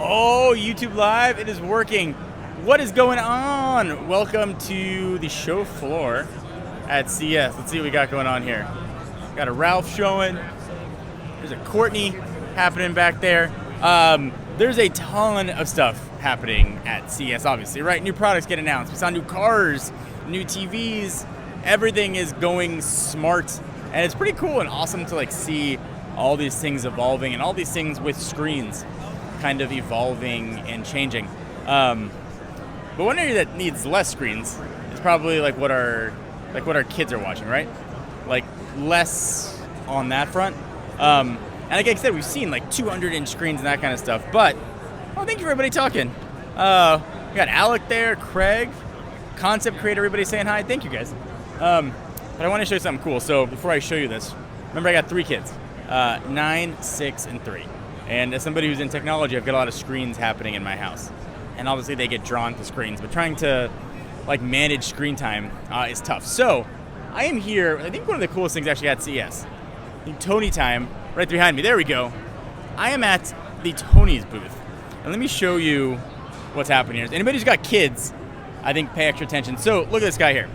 Oh, YouTube Live, it is working. What is going on? Welcome to the show floor at CES. Let's see what we got going on here. Got a Ralph showing. There's a Courtney happening back there. There's a ton of stuff happening at CES, obviously, right? New products get announced. We saw new cars, new TVs. Everything is going smart. And it's pretty cool and awesome to see all these things evolving and all these things with screens kind of evolving and changing. But one area that needs less screens is probably what our kids are watching, right? Less on that front. And like I said, we've seen 200-inch screens and that kind of stuff. But thank you for everybody talking. We got Alec there, Craig, concept creator, everybody saying hi. Thank you guys. But I want to show you something cool. So before I show you this, remember I got 3 kids, 9, 6, and 3. And as somebody who's in technology, I've got a lot of screens happening in my house. And obviously they get drawn to screens, but trying to manage screen time is tough. So I am here, I think one of the coolest things actually at CES, in Tony time, right behind me. There we go. I am at the Tonies booth. And let me show you what's happening here. Anybody who's got kids, I think pay extra attention. So look at this guy here.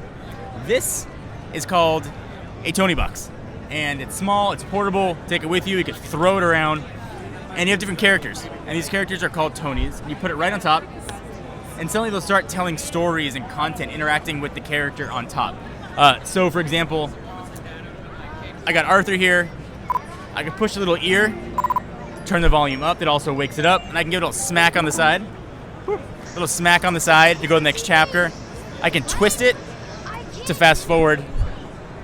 This is called a Tony box. And it's small, it's portable, take it with you, you can throw it around. And you have different characters. And these characters are called Tonies. You put it right on top, and suddenly they'll start telling stories and content, interacting with the character on top. So for example, I got Arthur here. I can push the little ear, turn the volume up, it also wakes it up, and I can give it a little smack on the side. A little smack on the side to go to the next chapter. I can twist it to fast forward,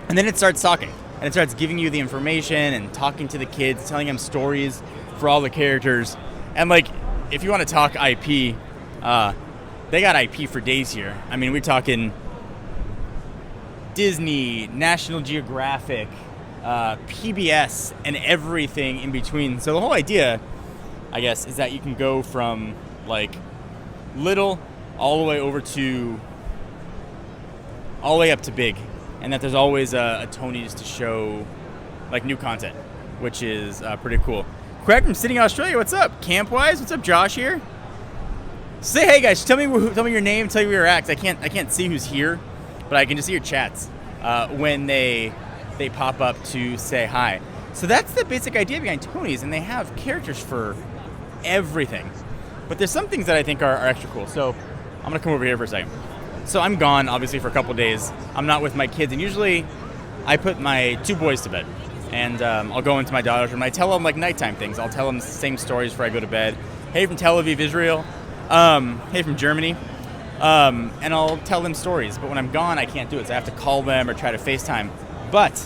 and then it starts talking. And it starts giving you the information and talking to the kids, telling them stories for all the characters. And if you want to talk IP, they got IP for days here. I mean, we're talking Disney, National Geographic, PBS, and everything in between. So the whole idea, I guess, is that you can go from little all the way over to all the way up to big, and that there's always a Tony's to show new content, which is pretty cool. Craig from Sydney, Australia, what's up? Campwise, what's up? Josh here. Say hey guys, tell me your name, tell me where you're at. 'Cause I can't see who's here, but I can just see your chats when they pop up to say hi. So that's the basic idea behind Tony's, and they have characters for everything. But there's some things that I think are extra cool. So I'm gonna come over here for a second. So I'm gone, obviously, for a couple days. I'm not with my kids, and usually I put my 2 boys to bed. And I'll go into my daughter's room. I tell them nighttime things. I'll tell them the same stories before I go to bed. Hey from Tel Aviv, Israel. Hey from Germany. And I'll tell them stories. But when I'm gone, I can't do it. So I have to call them or try to FaceTime. But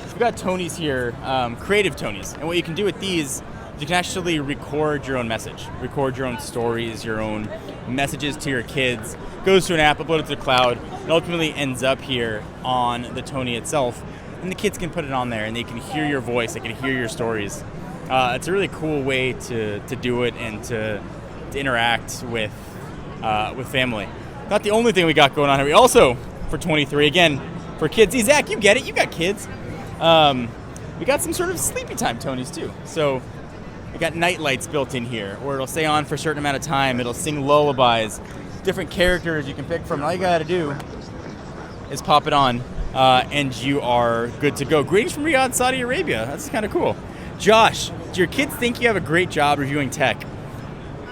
we've got Tonies here, creative Tonies. And what you can do with these, you can actually record your own message. Record your own stories, your own messages to your kids. Goes to an app, upload it to the cloud, and ultimately ends up here on the Tony itself. And the kids can put it on there, and they can hear your voice, they can hear your stories. It's a really cool way to do it and to interact with family. Not the only thing we got going on here. We also, for 23, again, for kids. See, Zach, you get it. You got kids. We got some sort of sleepy time Tonies, too. So we got night lights built in here, where it'll stay on for a certain amount of time. It'll sing lullabies. Different characters you can pick from. All you got to do is pop it on. And you are good to go. Greetings from Riyadh, Saudi Arabia. That's kind of cool. Josh, do your kids think you have a great job reviewing tech?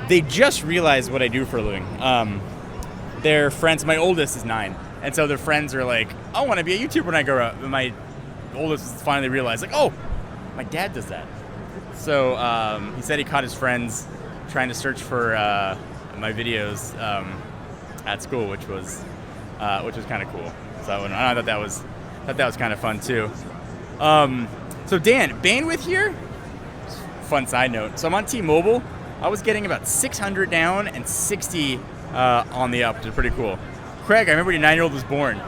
They just realized what I do for a living. Their friends, my oldest is 9, and so their friends are I want to be a YouTuber when I grow up. And my oldest finally realized, oh, my dad does that. So he said he caught his friends trying to search for my videos at school, which was kind of cool. So I thought that was kind of fun too. So Dan, bandwidth here. Fun side note. So I'm on T-Mobile. I was getting about 600 down and 60 on the up, which is pretty cool. Craig, I remember when your 9-year-old was born.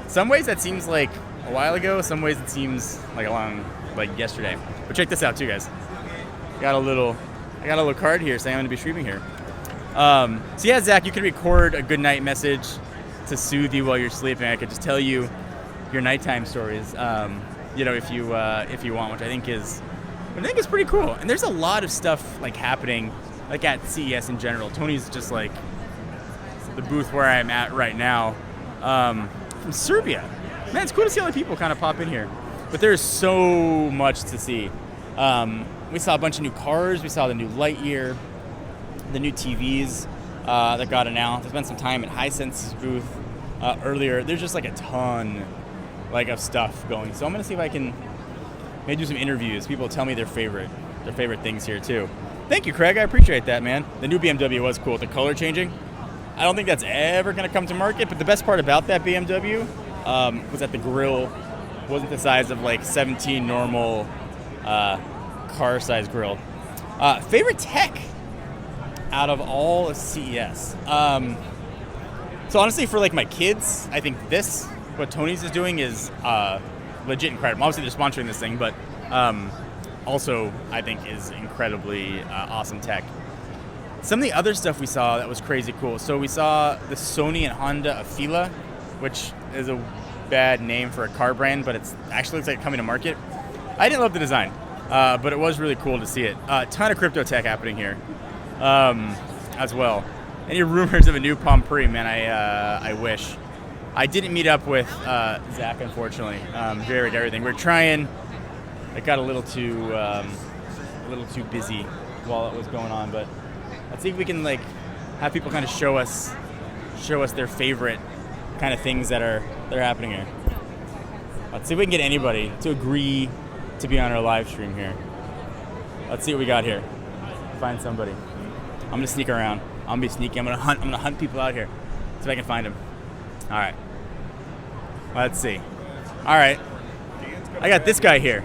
Some ways that seems like a while ago. Some ways it seems like yesterday. But check this out too, guys. I got a little card here saying I'm going to be streaming here. So yeah, Zach, you can record a good night message to soothe you while you're sleeping. I could just tell you your nighttime stories, if you want, which I think is But I think it's pretty cool. And there's a lot of stuff like happening like at CES in general. Tony's just like the booth where I'm at right now, from Serbia. Man, it's cool to see all the people kind of pop in here. But there's so much to see. We saw a bunch of new cars. We saw the new Lightyear, the new TVs that got announced. I spent some time at Hisense's booth earlier. There's just like a ton like of stuff going. So I'm gonna see if I can maybe do some interviews. People tell me their favorite things here too. Thank you, Craig. I appreciate that, man. The new BMW was cool. The color changing. I don't think that's ever going to come to market, but the best part about that BMW was that the grille wasn't the size of like 17 normal car-size grill. Favorite tech out of all of CES? So honestly, for like my kids, I think what Tonies is doing is legit incredible. Obviously, they're sponsoring this thing, but also I think is incredibly awesome tech. Some of the other stuff we saw that was crazy cool. So we saw the Sony and Honda Afeela, which is a bad name for a car brand, but it actually looks like coming to market. I didn't love the design, but it was really cool to see it. A ton of crypto tech happening here as well. Any rumors of a new Palm Pre, man, I wish. I didn't meet up with Zach, unfortunately. Jared, everything. We're trying. It got a little too busy while it was going on, but let's see if we can like have people kind of show us their favorite kind of things that are happening here. Let's see if we can get anybody to agree to be on our live stream here. Let's see what we got here. Find somebody. I'm gonna sneak around. I'm gonna be sneaky. I'm gonna hunt people out here. See if I can find them. All right. Let's see. All right. I got this guy here.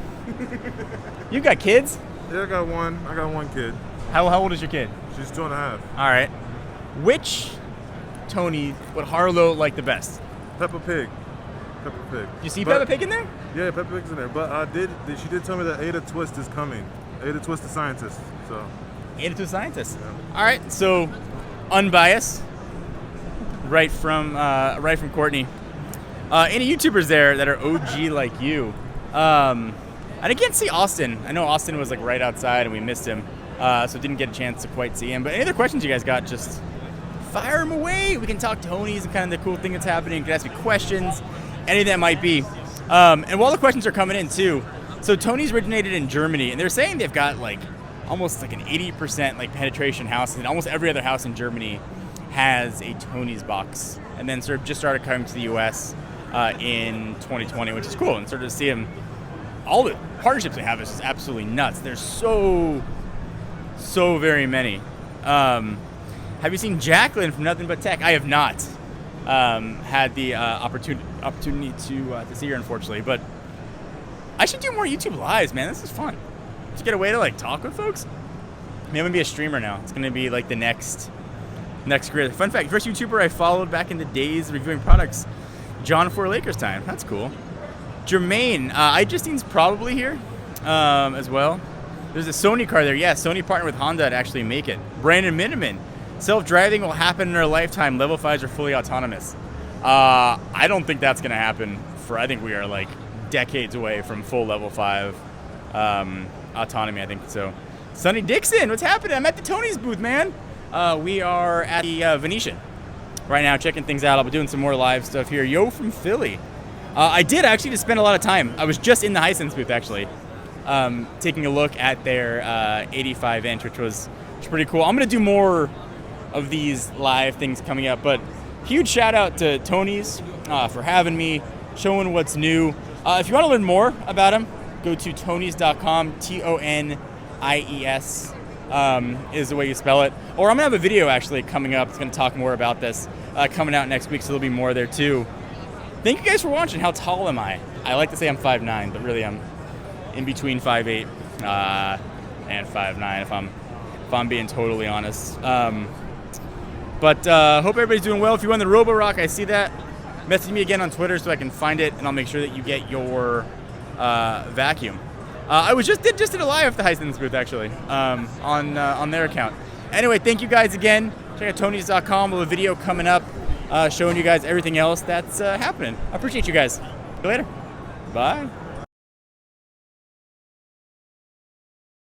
You got kids? Yeah, I got one kid. How old is your kid? She's 2.5. All right. Which Tony would Harlow like the best? Peppa Pig. You see Peppa Pig in there? Yeah, Peppa Pig's in there. But she did tell me that Ada Twist is coming. Ada Twist the scientist. So. Ada Twist scientist. Yeah. All right. So, unbiased. Right from Courtney. Any YouTubers there that are OG like you? I didn't see Austin. I know Austin was like right outside and we missed him, so didn't get a chance to quite see him. But any other questions you guys got, just fire them away. We can talk Tonies and kind of the cool thing that's happening. You can ask me questions, anything that might be. And while the questions are coming in too, so Tonies originated in Germany, and they're saying they've got like almost like an 80% like penetration house, and almost every other house in Germany has a Tonies box. And then sort of just started coming to the U.S. In 2020, which is cool, and sort of to see them. All the partnerships they have is just absolutely nuts. There's so very many. Have you seen Jacqueline from Nothing But Tech? I have not had the opportunity to see her, unfortunately. But I should do more YouTube lives, man. This is fun. Just get a way to like talk with folks. Maybe I'm gonna be a streamer now. It's gonna be like the next career. Fun fact: first YouTuber I followed back in the days reviewing products, John for Lakers time. That's cool. Jermaine, iJustine's probably here as well. There's a Sony car there. Yeah, Sony partnered with Honda to actually make it. Brandon Miniman, self-driving will happen in our lifetime. Level 5s are fully autonomous. I don't think that's going to happen. I think we are like decades away from full level 5 autonomy, I think so. Sonny Dixon, what's happening? I'm at the Tonies booth, man. We are at the Venetian right now, checking things out. I'll be doing some more live stuff here. Yo from Philly. I did actually just spend a lot of time. I was just in the Hisense booth, actually, taking a look at their 85-inch, which was pretty cool. I'm going to do more of these live things coming up, but huge shout-out to Tonies for having me, showing what's new. If you want to learn more about them, go to tonies.com, Tonies is the way you spell it. Or I'm going to have a video, actually, coming up. It's going to talk more about this coming out next week, so there'll be more there, too. Thank you guys for watching. How tall am I? I like to say I'm 5'9", but really I'm in between 5'8" and 5'9", if I'm being totally honest. But hope everybody's doing well. If you won the Roborock, I see that. Message me again on Twitter so I can find it, and I'll make sure that you get your vacuum. I did a live at the Hisense booth, actually, on their account. Anyway, thank you guys again. Check out Tonies.com. We'll have a video coming up showing you guys everything else that's happening. I appreciate you guys. See you later. Bye.